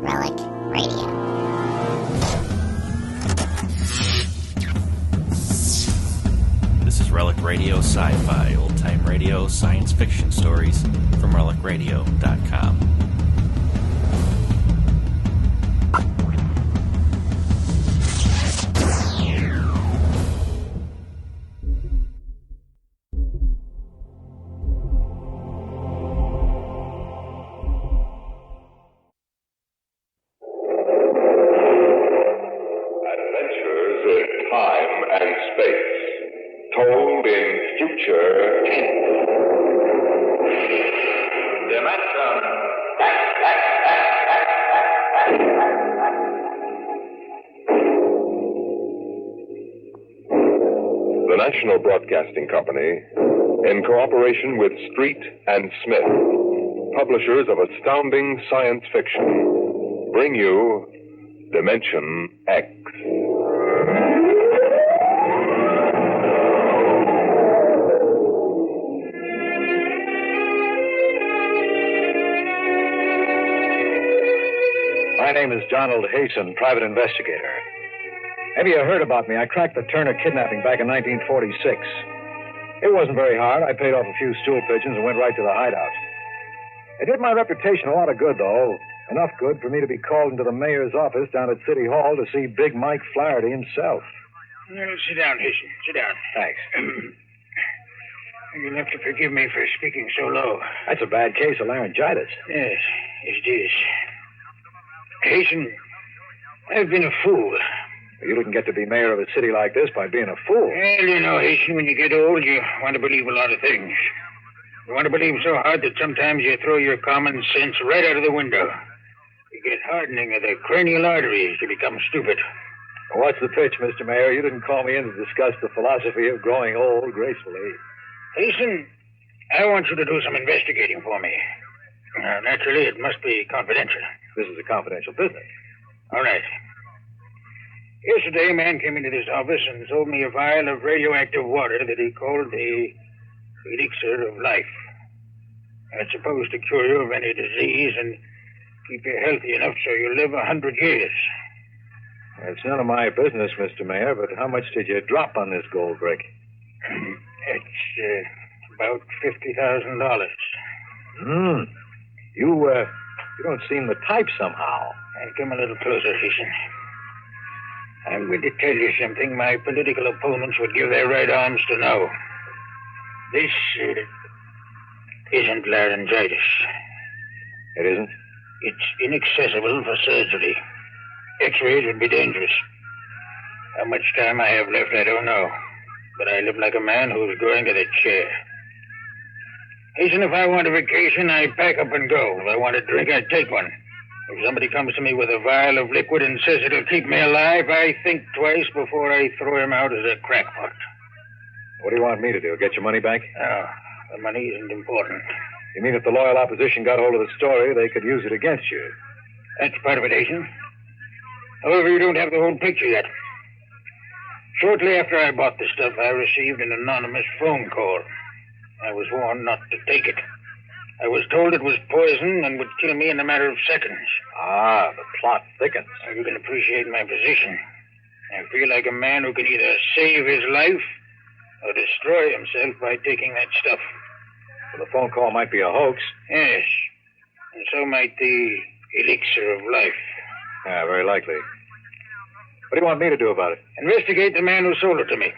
Relic Radio. This is Relic Radio Sci-Fi, old-time radio, science fiction stories from relicradio.com. National Broadcasting Company, in cooperation with Street and Smith, publishers of astounding science fiction, bring you Dimension X. My name is Donald Hasten, private investigator. Maybe you heard about me. I cracked the Turner kidnapping back in 1946. It wasn't very hard. I paid off a few stool pigeons and went right to the hideout. It did my reputation a lot of good, though. Enough good for me to be called into the mayor's office down at City Hall to see Big Mike Flaherty himself. Well, sit down, Hasten. Sit down. Thanks. You'll have to forgive me for speaking so low. That's a bad case of laryngitis. Yes, it is. Hasten, I've been a fool. You didn't get to be mayor of a city like this by being a fool. Well, you know, Hasten, when you get old, you want to believe a lot of things. You want to believe so hard that sometimes you throw your common sense right out of the window. You get hardening of the cranial arteries to become stupid. Well, what's the pitch, Mr. Mayor? You didn't call me in to discuss the philosophy of growing old gracefully. Hasten, I want you to do some investigating for me. Naturally, it must be confidential. This is a confidential business. All right. Yesterday, a man came into this office and sold me a vial of radioactive water that he called the elixir of life. It's supposed to cure you of any disease and keep you healthy enough so you live 100 years. It's none of my business, Mr. Mayor, but how much did you drop on this gold brick? It's about $50,000. You don't seem the type somehow. Come a little closer, Hasten. I'm going to tell you something my political opponents would give their right arms to know. This isn't laryngitis. It isn't? It's inaccessible for surgery. X-rays would be dangerous. How much time I have left, I don't know. But I live like a man who's going to the chair. Hasten, if I want a vacation, I pack up and go. If I want a drink, I take one. If somebody comes to me with a vial of liquid and says it'll keep me alive, I think twice before I throw him out as a crackpot. What do you want me to do? Get your money back? No, the money isn't important. You mean if the loyal opposition got hold of the story, they could use it against you? That's part of it, Hasten. However, you don't have the whole picture yet. Shortly after I bought the stuff, I received an anonymous phone call. I was warned not to take it. I was told it was poison and would kill me in a matter of seconds. Ah, the plot thickens. You can appreciate my position. I feel like a man who can either save his life or destroy himself by taking that stuff. Well, the phone call might be a hoax. Yes, and so might the elixir of life. Yeah, very likely. What do you want me to do about it? Investigate the man who sold it to me.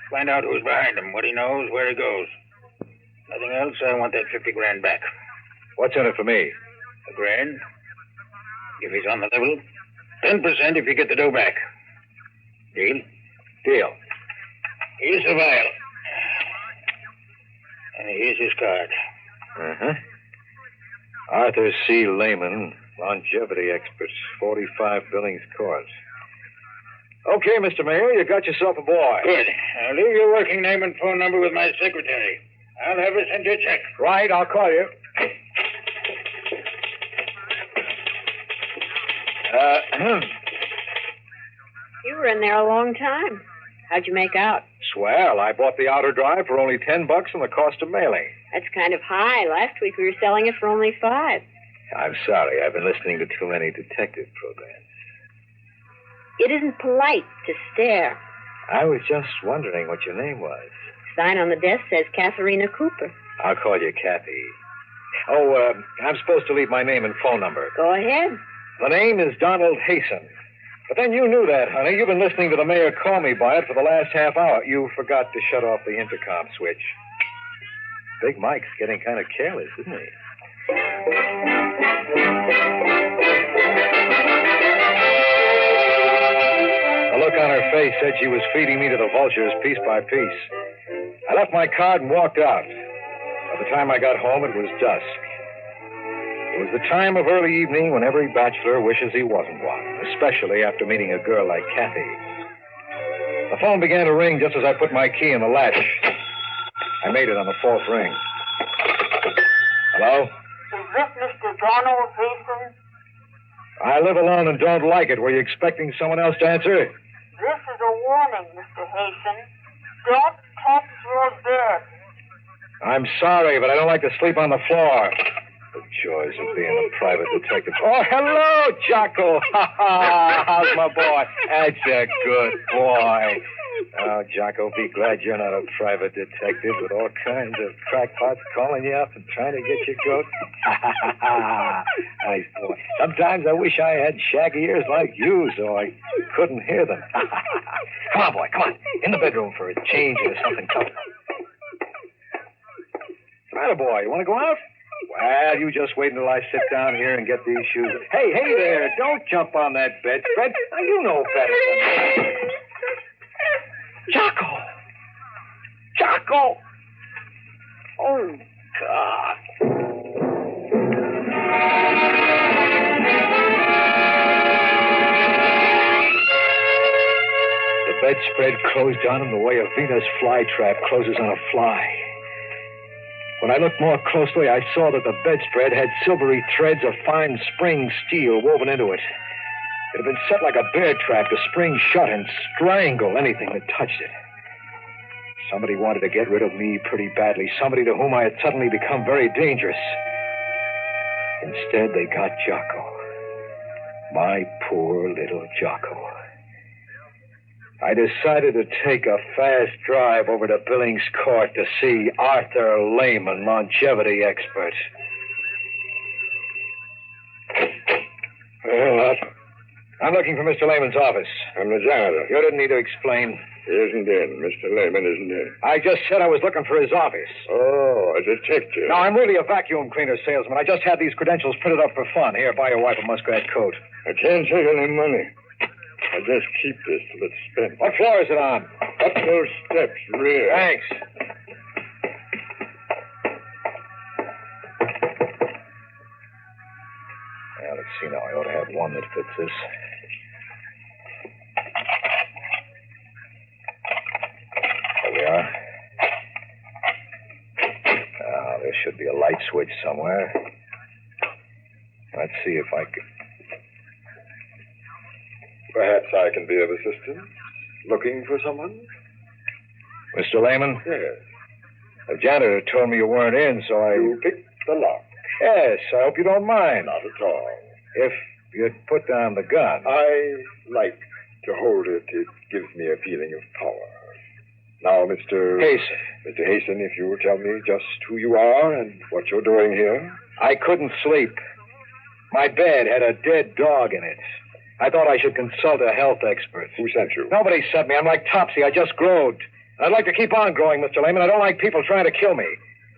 Find out who's behind him, what he knows, where he goes. Nothing else, I want that $50,000 back. What's in it for me? $1,000. If he's on the level. 10% if you get the dough back. Deal? Deal. Here's the vial. And here's his card. Uh-huh. Arthur C. Lehman, longevity expert, 45 Billings Court. Okay, Mr. Mayor, you got yourself a boy. Good. I'll leave your working name and phone number with my secretary. I'll have her send you a check. Right, I'll call you. You were in there a long time. How'd you make out? Swell. I bought the outer drive for only $10 and the cost of mailing. That's kind of high. Last week we were selling it for only $5. I'm sorry. I've been listening to too many detective programs. It isn't polite to stare. I was just wondering what your name was. Sign on the desk says Katharina Cooper. I'll call you Kathy. Oh, I'm supposed to leave my name and phone number. Go ahead. The name is Donald Hasten. But then you knew that, honey. You've been listening to the mayor call me by it for the last half hour. You forgot to shut off the intercom switch. Big Mike's getting kind of careless, isn't he? The look on her face said she was feeding me to the vultures piece by piece. I left my card and walked out. By the time I got home, it was dusk. It was the time of early evening when every bachelor wishes he wasn't one, especially after meeting a girl like Kathy. The phone began to ring just as I put my key in the latch. I made it on the fourth ring. Hello? Is this Mr. Donald Hasten? I live alone and don't like it. Were you expecting someone else to answer? This is a warning, Mr. Hasten. Don't touch your bed. I'm sorry, but I don't like to sleep on the floor. The joys of being a private detective. Oh, hello, Jocko. Ha ha. How's my boy? That's a good boy. Oh, Jocko, be glad you're not a private detective with all kinds of crackpots calling you up and trying to get your goat. Ha ha ha. Nice boy. Sometimes I wish I had shaggy ears like you so I couldn't hear them. Come on, boy, come on. In the bedroom for a change or something comfortable. What's the matter, boy? You want to go out? Well, you just wait until I sit down here and get these shoes. Hey there, don't jump on that bedspread. Now, you know better than me. Jocko! Jocko! Oh, God. The bedspread closed on him the way a Venus flytrap closes on a fly. When I looked more closely, I saw that the bedspread had silvery threads of fine spring steel woven into it. It had been set like a bear trap to spring shut and strangle anything that touched it. Somebody wanted to get rid of me pretty badly, somebody to whom I had suddenly become very dangerous. Instead, they got Jocko. My poor little Jocko. I decided to take a fast drive over to Billings Court to see Arthur Lehman, longevity expert. Well, I'm looking for Mr. Lehman's office. I'm the janitor. You didn't need to explain. He isn't in. Mr. Lehman isn't in. I just said I was looking for his office. Oh, a detective. No, I'm really a vacuum cleaner salesman. I just had these credentials printed up for fun. Here, buy your wife a muskrat coat. I can't take any money. I just keep this till it's spent. What floor is it on? Up those steps, rear. Thanks. Now, let's see now. I ought to have one that fits this. There we are. Now, there should be a light switch somewhere. Let's see if I can... Perhaps I can be of assistance. Looking for someone? Mr. Lehman? Yes. The janitor told me you weren't in, so I... You picked the lock. Yes, I hope you don't mind. Not at all. If you'd put down the gun. I like to hold it. It gives me a feeling of power. Now, Mr. Hasten. Mr. Hasten, if you will tell me just who you are and what you're doing here. I couldn't sleep. My bed had a dead dog in it. I thought I should consult a health expert. Who sent you? Nobody sent me. I'm like Topsy. I just growed. I'd like to keep on growing, Mr. Lehman. I don't like people trying to kill me.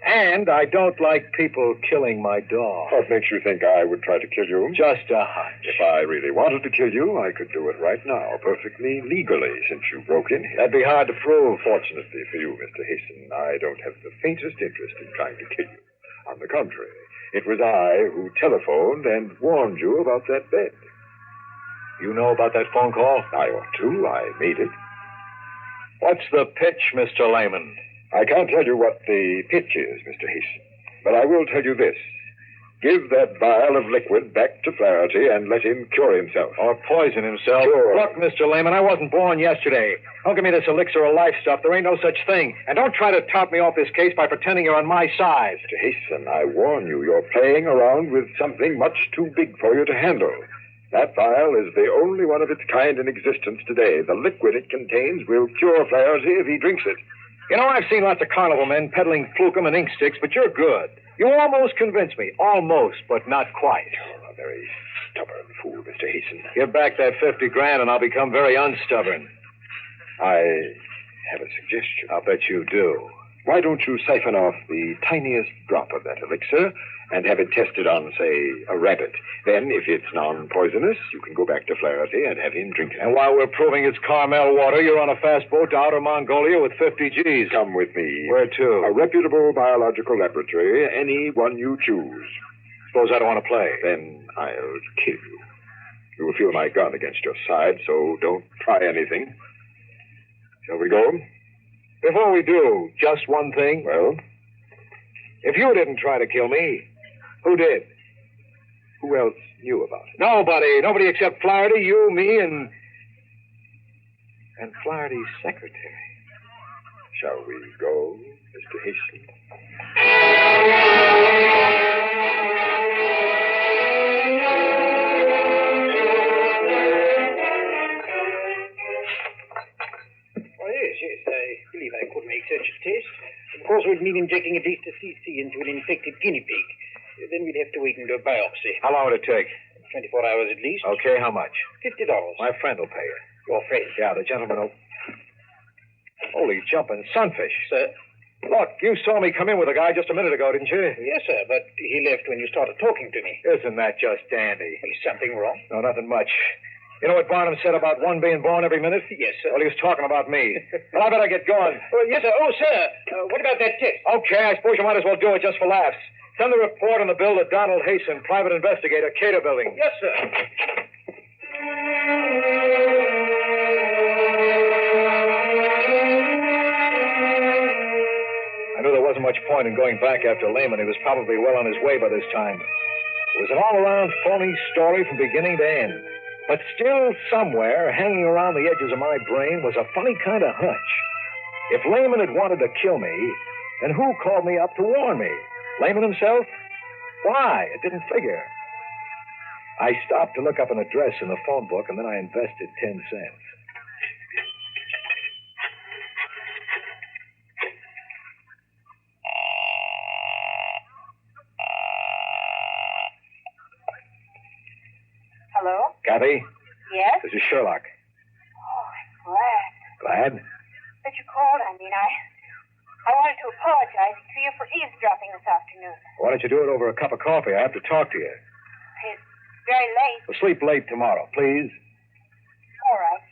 And I don't like people killing my dog. What makes you think I would try to kill you? Just a hunch. If I really wanted to kill you, I could do it right now, perfectly legally, since you broke in here. That'd be hard to prove. Fortunately for you, Mr. Hasten, I don't have the faintest interest in trying to kill you. On the contrary, it was I who telephoned and warned you about that bed. You know about that phone call? I ought to. I made it. What's the pitch, Mr. Lehman? I can't tell you what the pitch is, Mr. Hasten, but I will tell you this. Give that vial of liquid back to Flaherty and let him cure himself. Or poison himself. Sure. Look, Mr. Lehman, I wasn't born yesterday. Don't give me this elixir of life stuff. There ain't no such thing. And don't try to top me off this case by pretending you're on my side. Mr. Hasten, I warn you, you're playing around with something much too big for you to handle. That vial is the only one of its kind in existence today. The liquid it contains will cure Flaherty if he drinks it. You know, I've seen lots of carnival men peddling flukum and ink sticks, but you're good. You almost convinced me. Almost, but not quite. You're a very stubborn fool, Mr. Hasten. Give back that $50,000 and I'll become very unstubborn. I have a suggestion. I'll bet you do. Why don't you siphon off the tiniest drop of that elixir and have it tested on, say, a rabbit? Then, if it's non-poisonous, you can go back to Flaherty and have him drink it. And while we're proving it's Carmel water, you're on a fast boat to outer Mongolia with 50 G's. Come with me. Where to? A reputable biological laboratory, any one you choose. Suppose I don't want to play. Then I'll kill you. You will feel my gun against your side, so don't try anything. Shall we go? Before we do, just one thing. Well? If you didn't try to kill me, who did? Who else knew about it? Nobody. Nobody except Flaherty, you, me, and Flaherty's secretary. Shall we go, Mr. Hasten? Yes, I believe I could make such a test. Of course, it would mean injecting at least a cc into an infected guinea pig. Then we'd have to wait and do a biopsy. How long would it take? 24 hours at least. Okay, how much? $50. My friend will pay you. Your friend? Yeah, the gentleman who... Holy jumping sunfish. Sir? Look, you saw me come in with a guy just a minute ago, didn't you? Yes, sir, but he left when you started talking to me. Isn't that just dandy? Is something wrong? No, nothing much. You know what Barnum said about one being born every minute? Yes, sir. Well, he was talking about me. Well, I better get going. Yes, sir. Oh, sir. What about that test? Okay, I suppose you might as well do it just for laughs. Send the report on the bill to Donald Hasten, private investigator, Cater Building. Yes, sir. I knew there wasn't much point in going back after Lehman. He was probably well on his way by this time. It was an all-around phony story from beginning to end. But still, somewhere, hanging around the edges of my brain, was a funny kind of hunch. If Lehman had wanted to kill me, then who called me up to warn me? Lehman himself? Why? It didn't figure. I stopped to look up an address in the phone book, and then I invested 10 cents. Hello? Kathy, Yes? this is Sherlock. Oh, I'm glad Glad? that you called. I wanted to apologize to you for eavesdropping this afternoon. Why don't you do it over a cup of coffee? I have to talk to you. It's very late. We'll sleep late tomorrow, please. All right.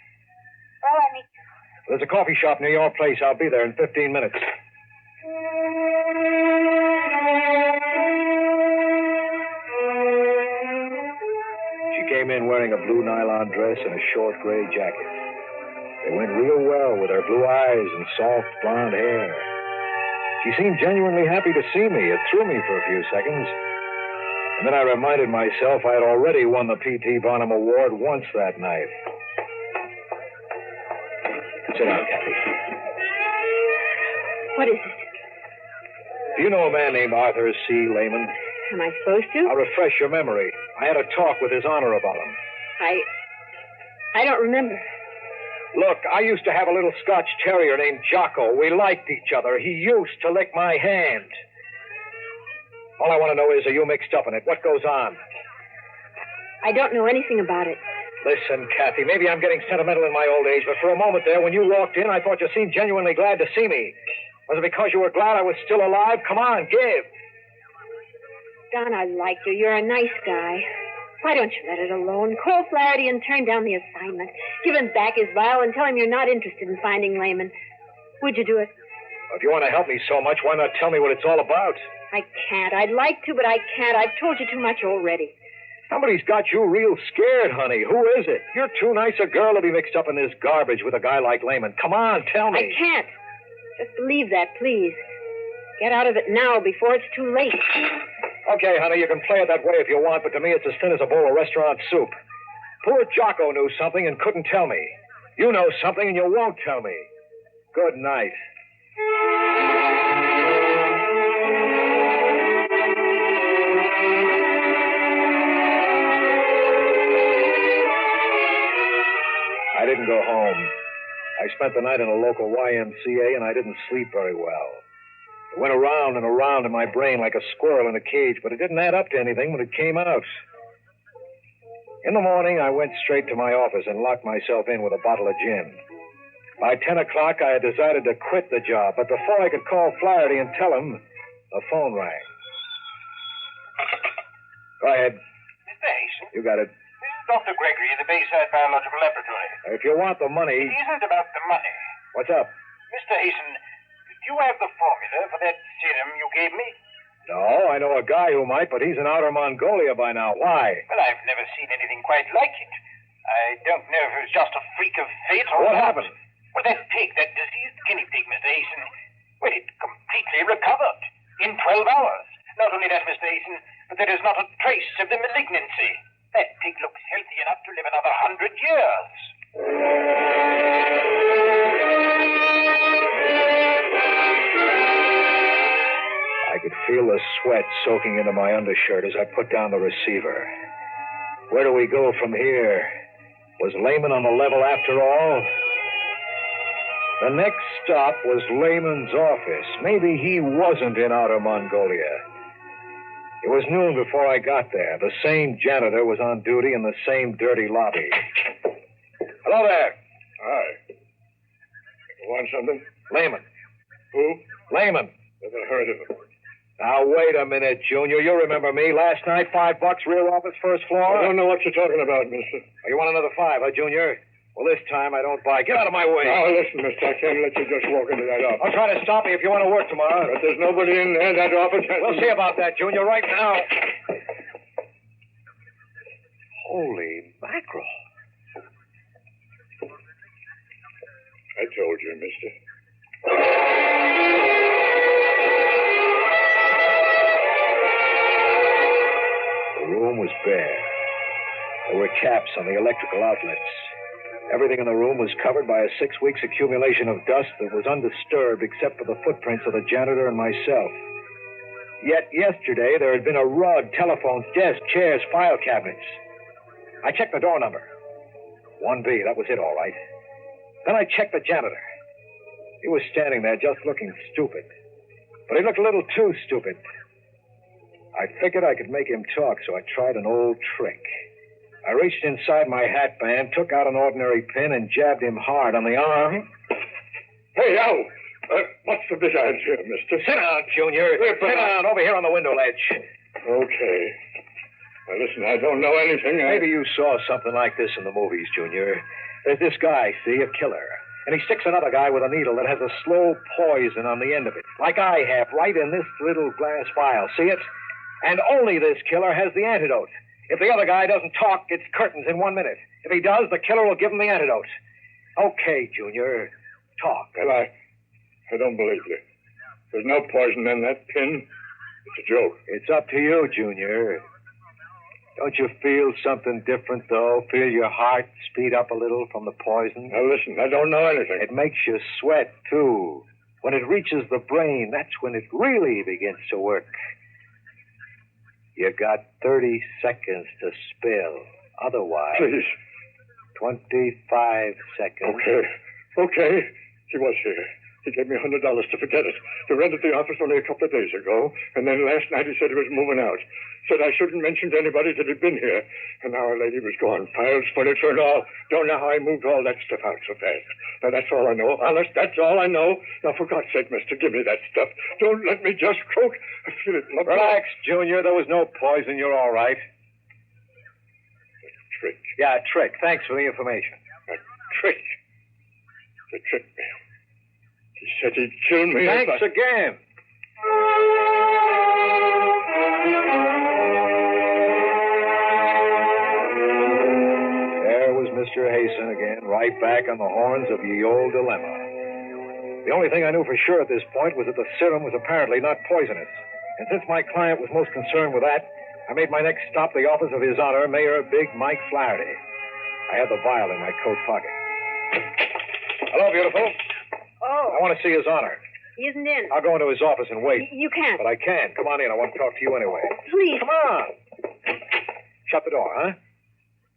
Well, I meet you. There's a coffee shop near your place. I'll be there in 15 minutes. She came in wearing a blue nylon dress and a short gray jacket. They went real well with her blue eyes and soft blonde hair. She seemed genuinely happy to see me. It threw me for a few seconds. And then I reminded myself I had already won the P.T. Barnum Award once that night. Sit down, Kathy. What is it? Do you know a man named Arthur C. Lehman? Am I supposed to? I'll refresh your memory. I had a talk with His Honor about him. I don't remember. Look, I used to have a little Scotch terrier named Jocko. We liked each other. He used to lick my hand. All I want to know is, are you mixed up in it? What goes on? I don't know anything about it. Listen, Kathy, maybe I'm getting sentimental in my old age, but for a moment there, when you walked in, I thought you seemed genuinely glad to see me. Was it because you were glad I was still alive? Come on, give. Don, I liked you. You're a nice guy. Why don't you let it alone? Call Flaherty and turn down the assignment. Give him back his vial and tell him you're not interested in finding Lehman. Would you do it? If you want to help me so much, why not tell me what it's all about? I can't. I'd like to, but I can't. I've told you too much already. Somebody's got you real scared, honey. Who is it? You're too nice a girl to be mixed up in this garbage with a guy like Lehman. Come on, tell me. I can't. Just believe that, please. Get out of it now before it's too late. Okay, honey, you can play it that way if you want, but to me it's as thin as a bowl of restaurant soup. Poor Jocko knew something and couldn't tell me. You know something and you won't tell me. Good night. I didn't go home. I spent the night in a local YMCA, and I didn't sleep very well. It went around and around in my brain like a squirrel in a cage, but it didn't add up to anything when it came out. In the morning, I went straight to my office and locked myself in with a bottle of gin. By 10 o'clock, I had decided to quit the job, but before I could call Flaherty and tell him, the phone rang. Go ahead. Mr. Hasten? You got it. This is Dr. Gregory of the Bayside Biological Laboratory. If you want the money... It isn't about the money. What's up? Mr. Hasten, do you have the formula for that serum you gave me? No, I know a guy who might, but he's in outer Mongolia by now. Why? Well, I've never seen anything quite like it. I don't know if it was just a freak of fate or What not. happened? Well, that pig, that diseased guinea pig, Mr. Hasten, well, it completely recovered in 12 hours. Not only that, Mr. Hasten, but there is not a trace of the malignancy. That pig looks healthy enough to live another 100 years. I could feel the sweat soaking into my undershirt as I put down the receiver. Where do we go from here? Was Lehman on the level after all? The next stop was Lehman's office. Maybe he wasn't in outer Mongolia. It was noon before I got there. The same janitor was on duty in the same dirty lobby. Hello there. Hi. You want something? Lehman. Who? Lehman. Never heard of him. Now, wait a minute, Junior. You remember me. Last night, $5, rear office, first floor. I don't know what you're talking about, mister. Oh, you want another $5, huh, Junior? Well, this time I don't buy. Get out of my way. Now, listen, mister, I can't let you just walk into that office. I'll try to stop you if you want to work tomorrow. But there's nobody in there. That office has... We'll see about that, Junior, right now. Holy mackerel. I told you, mister. The room was bare. There were caps on the electrical outlets. Everything in the room was covered by a 6 weeks accumulation of dust that was undisturbed except for the footprints of the janitor and myself. Yet yesterday there had been a rug, telephones, desks, chairs, file cabinets. I checked the door number. 1B, that was it, all right. Then I checked the janitor. He was standing there just looking stupid. But he looked a little too stupid. I figured I could make him talk, so I tried an old trick. I reached inside my hat band, took out an ordinary pin, and jabbed him hard on the arm. Hey, ow! What's the big idea, mister? Sit down, Junior. Sit down over here on the window ledge. Okay. Now, listen, I don't know anything. Maybe you saw something like this in the movies, Junior. There's this guy, see, a killer. And he sticks another guy with a needle that has a slow poison on the end of it, like I have, right in this little glass vial. See it? And only this killer has the antidote. If the other guy doesn't talk, it's curtains in 1 minute. If he does, the killer will give him the antidote. Okay, Junior. Talk. Well, I don't believe you. There's no poison in that pin. It's a joke. It's up to you, Junior. Don't you feel something different, though? Feel your heart speed up a little from the poison? Now, listen, I don't know anything. It makes you sweat, too. When it reaches the brain, that's when it really begins to work. You got 30 seconds to spill. Otherwise... Please. 25 seconds. Okay. He was here. He gave me $100 to forget it. He rented the office only a couple of days ago, and then last night he said he was moving out. Said I shouldn't mention to anybody that he'd been here. And our lady was gone. Files, furniture, and all. Don't know how he moved all that stuff out so fast. Now, that's all I know. Honest, that's all I know. Now, for God's sake, mister, give me that stuff. Don't let me just croak. I feel it. Relax, Junior. There was no poison. You're all right. A trick. Yeah, a trick. Thanks for the information. A trick. They tricked me. He said he'd kill me. Thanks again. There was Mr. Hasten again, right back on the horns of ye old dilemma. The only thing I knew for sure at this point was that the serum was apparently not poisonous. And since my client was most concerned with that, I made my next stop the office of His Honor, Mayor Big Mike Flaherty. I had the vial in my coat pocket. Hello, beautiful. Oh. I want to see His Honor. He isn't in. I'll go into his office and wait. You can't. But I can. Come on in. I want to talk to you anyway. Please. Come on. Shut the door, huh?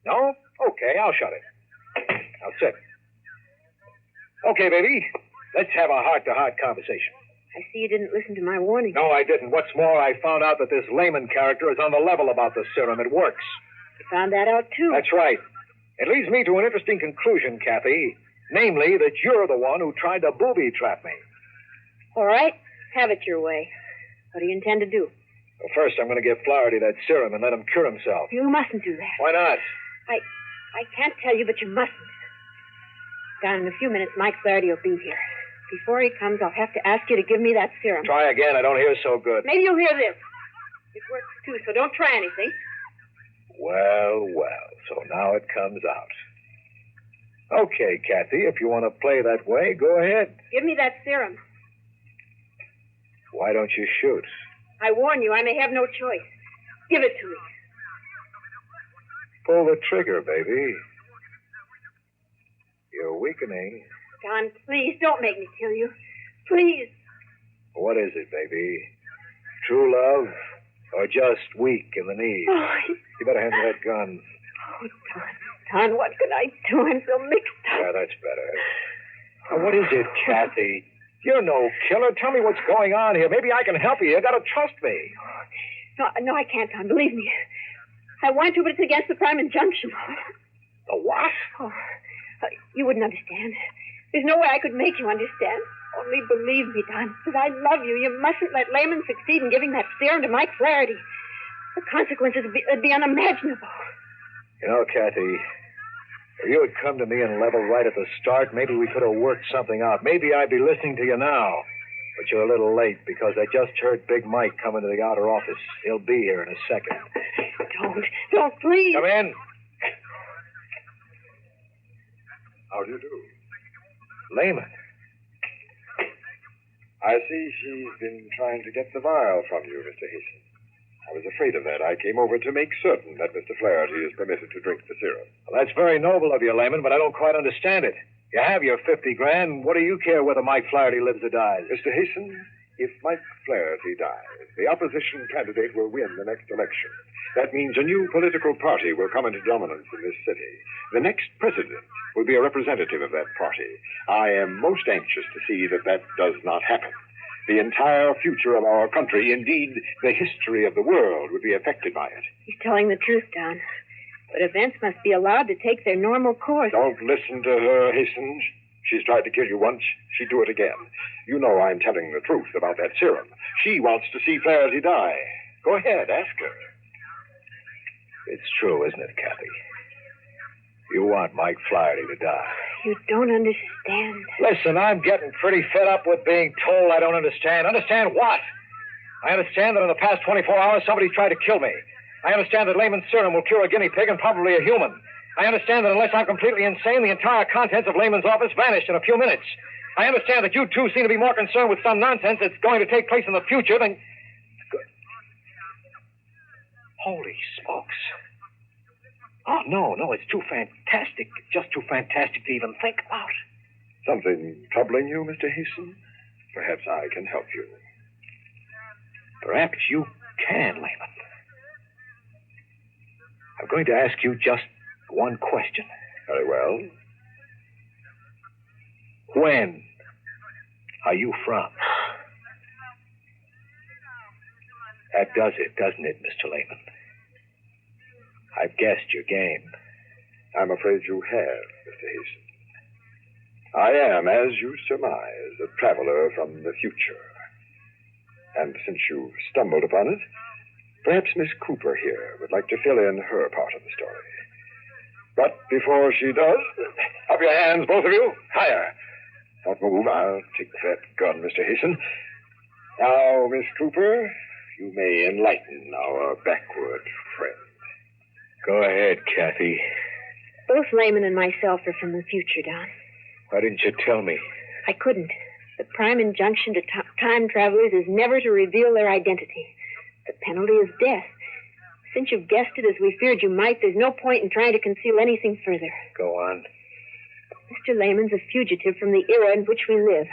No? Okay, I'll shut it. Now sit. Okay, baby. Let's have a heart-to-heart conversation. I see you didn't listen to my warning. No, I didn't. What's more, I found out that this layman character is on the level about the serum. It works. You found that out, too. That's right. It leads me to an interesting conclusion, Kathy. Namely, that you're the one who tried to booby-trap me. All right. Have it your way. What do you intend to do? Well, first, I'm going to give Flaherty that serum and let him cure himself. You mustn't do that. Why not? I can't tell you, but you mustn't. Down in a few minutes, Mike Flaherty will be here. Before he comes, I'll have to ask you to give me that serum. Try again. I don't hear so good. Maybe you'll hear this. It works, too, so don't try anything. Well, so now it comes out. Okay, Kathy, if you want to play that way, go ahead. Give me that serum. Why don't you shoot? I warn you, I may have no choice. Give it to me. Pull the trigger, baby. You're weakening. Don, please, don't make me kill you. Please. What is it, baby? True love or just weak in the knees? Oh, You better hand me that gun. Oh, Don, what could I do? I'm so mixed up. Yeah, that's better. Now, what is it, Kathy? You're no killer. Tell me what's going on here. Maybe I can help you. You gotta trust me. No, I can't, Don. Believe me. I want to, but it's against the prime injunction. The what? Oh, you wouldn't understand. There's no way I could make you understand. Only believe me, Don, because I love you. You mustn't let Lehman succeed in giving that serum to Mike Flaherty. The consequences would be unimaginable. You know, Kathy, if you had come to me and leveled right at the start, maybe we could have worked something out. Maybe I'd be listening to you now. But you're a little late because I just heard Big Mike come into the outer office. He'll be here in a second. Don't, please. Come in. How do you do? Lehman. I see she's been trying to get the vial from you, Mr. Hasten. I was afraid of that. I came over to make certain that Mr. Flaherty is permitted to drink the serum. Well, that's very noble of you, Lehman, but I don't quite understand it. You have your 50 grand. What do you care whether Mike Flaherty lives or dies? Mr. Hasten, if Mike Flaherty dies, the opposition candidate will win the next election. That means a new political party will come into dominance in this city. The next president will be a representative of that party. I am most anxious to see that that does not happen. The entire future of our country, indeed, the history of the world, would be affected by it. He's telling the truth, Don. But events must be allowed to take their normal course. Don't listen to her, Hasten. She's tried to kill you once. She'd do it again. You know I'm telling the truth about that serum. She wants to see Flaherty die. Go ahead, ask her. It's true, isn't it, Kathy? You want Mike Flaherty to die. You don't understand. Listen, I'm getting pretty fed up with being told I don't understand. Understand what? I understand that in the past 24 hours, somebody's tried to kill me. I understand that Lehman's serum will cure a guinea pig and probably a human. I understand that unless I'm completely insane, the entire contents of Lehman's office vanished in a few minutes. I understand that you two seem to be more concerned with some nonsense that's going to take place in the future than... Holy smokes. Oh, no, it's too fantastic. Just too fantastic to even think about. Something troubling you, Mr. Hasten? Perhaps I can help you. Perhaps you can, Lehman. I'm going to ask you just one question. Very well. When are you from? That does it, doesn't it, Mr. Lehman? I've guessed your game. I'm afraid you have, Mr. Hasten. I am, as you surmise, a traveler from the future. And since you've stumbled upon it, perhaps Miss Cooper here would like to fill in her part of the story. But before she does, up your hands, both of you. Higher. Don't move. I'll take that gun, Mr. Hasten. Now, Miss Cooper, you may enlighten our backward friend. Go ahead, Kathy. Both Lehman and myself are from the future, Don. Why didn't you tell me? I couldn't. The prime injunction to time travelers is never to reveal their identity. The penalty is death. Since you've guessed it as we feared you might, there's no point in trying to conceal anything further. Go on. Mr. Lehman's a fugitive from the era in which we live.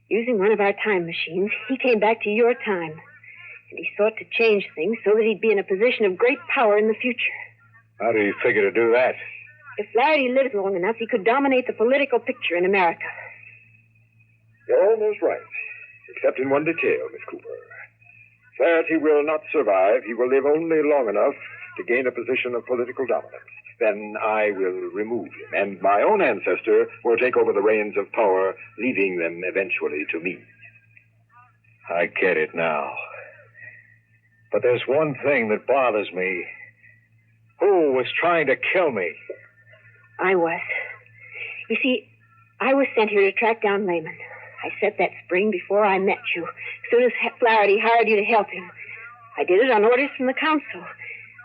Using one of our time machines, he came back to your time. And he sought to change things so that he'd be in a position of great power in the future. How do you figure to do that? If Flaherty lives long enough, he could dominate the political picture in America. You're almost right, except in one detail, Miss Cooper. Flaherty will not survive. He will live only long enough to gain a position of political dominance. Then I will remove him, and my own ancestor will take over the reins of power, leaving them eventually to me. I get it now. But there's one thing that bothers me. Who was trying to kill me? I was. You see, I was sent here to track down Lehman. I set that spring before I met you, as soon as Flaherty hired you to help him. I did it on orders from the council.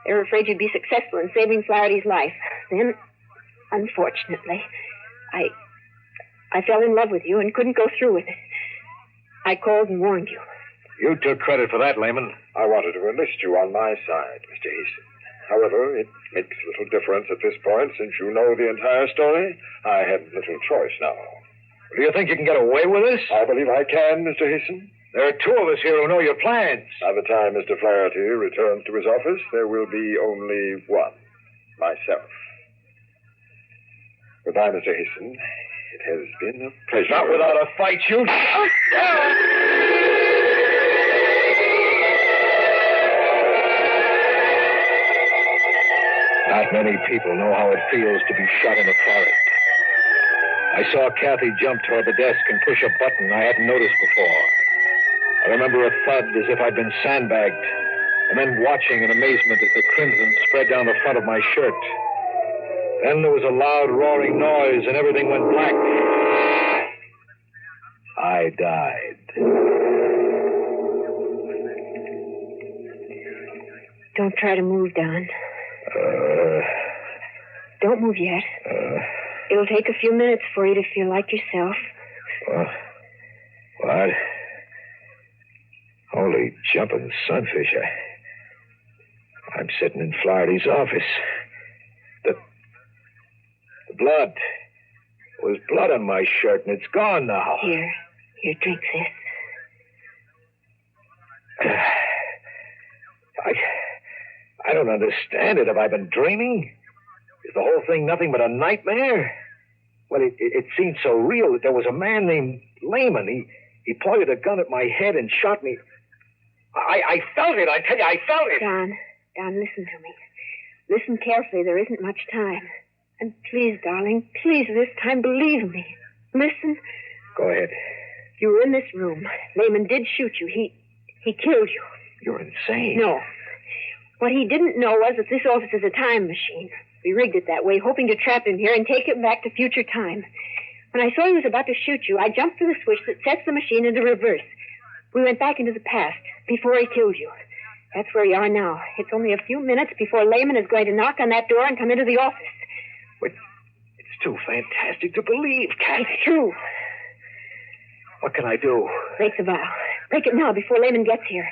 They were afraid you'd be successful in saving Flaherty's life. Then, unfortunately, I fell in love with you and couldn't go through with it. I called and warned you. You took credit for that, Lehman. I wanted to enlist you on my side, Mr. Hasten. However, it makes little difference at this point, since you know the entire story. I have little choice now. Do you think you can get away with this? I believe I can, Mr. Hasten. There are two of us here who know your plans. By the time Mr. Flaherty returns to his office, there will be only one. Myself. Goodbye, Mr. Hasten. It has been a pleasure. Not without a fight, you... Not many people know how it feels to be shot in the forest. I saw Kathy jump toward the desk and push a button I hadn't noticed before. I remember a thud as if I'd been sandbagged, and then watching in amazement as the crimson spread down the front of my shirt. Then there was a loud roaring noise and everything went black. I died. Don't try to move, Don. Don't move yet. It'll take a few minutes for you to feel like yourself. What? Holy jumping sunfish. I'm sitting in Flaherty's office. The blood. There was blood on my shirt, and it's gone now. Here, drink this. I don't understand it. Have I been dreaming? Is the whole thing nothing but a nightmare? Well, it seemed so real that there was a man named Lehman. He pointed a gun at my head and shot me. I felt it. I tell you, I felt it. Don, listen to me. Listen carefully. There isn't much time. And please, darling, please, this time, believe me. Listen. Go ahead. You were in this room. Lehman did shoot you. He killed you. You're insane. No. What he didn't know was that this office is a time machine. We rigged it that way, hoping to trap him here and take him back to future time. When I saw he was about to shoot you, I jumped for the switch that sets the machine into reverse. We went back into the past, before he killed you. That's where you are now. It's only a few minutes before Lehman is going to knock on that door and come into the office. But it's too fantastic to believe, Kat. It's true. What can I do? Break the vow. Break it now before Lehman gets here.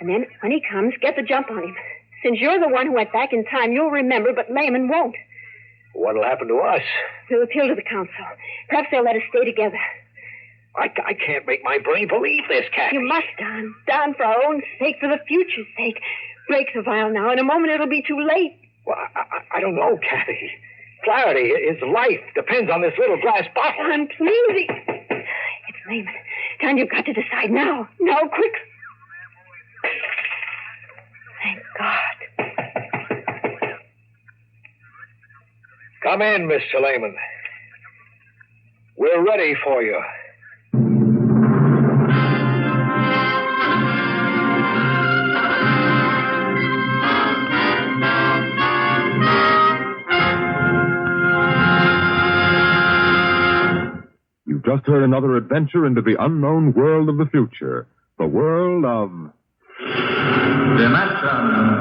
And then, when he comes, get the jump on him. Since you're the one who went back in time, you'll remember, but Lehman won't. What'll happen to us? We'll appeal to the council. Perhaps they'll let us stay together. I can't make my brain believe this, Kathy. You must, Don. Don, for our own sake, for the future's sake. Break the vial now. In a moment, it'll be too late. Well, I don't know, Kathy. Flaherty, his life depends on this little glass bottle. Don, please. It's Lehman. Don, you've got to decide now. Now, quick. Thank God. Come in, Mr. Lehman. We're ready for you. You've just heard another adventure into the unknown world of the future. The world of... Dimension.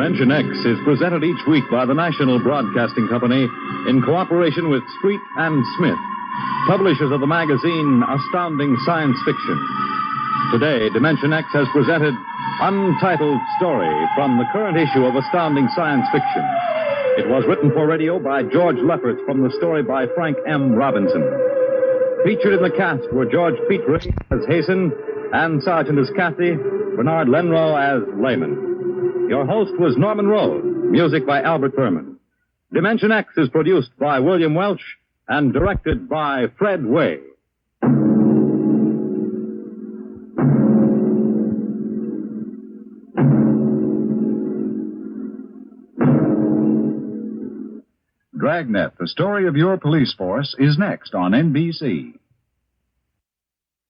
Dimension X is presented each week by the National Broadcasting Company in cooperation with Street and Smith, publishers of the magazine Astounding Science Fiction. Today, Dimension X has presented Untitled Story from the current issue of Astounding Science Fiction. It was written for radio by George Lefferts from the story by Frank M. Robinson. Featured in the cast were George Petrie as Hasten and Sergeant as Kathy, Bernard Lenrow as Layman. Your host was Norman Rose, music by Albert Berman. Dimension X is produced by William Welch and directed by Fred Way. Dragnet, the story of your police force, is next on NBC.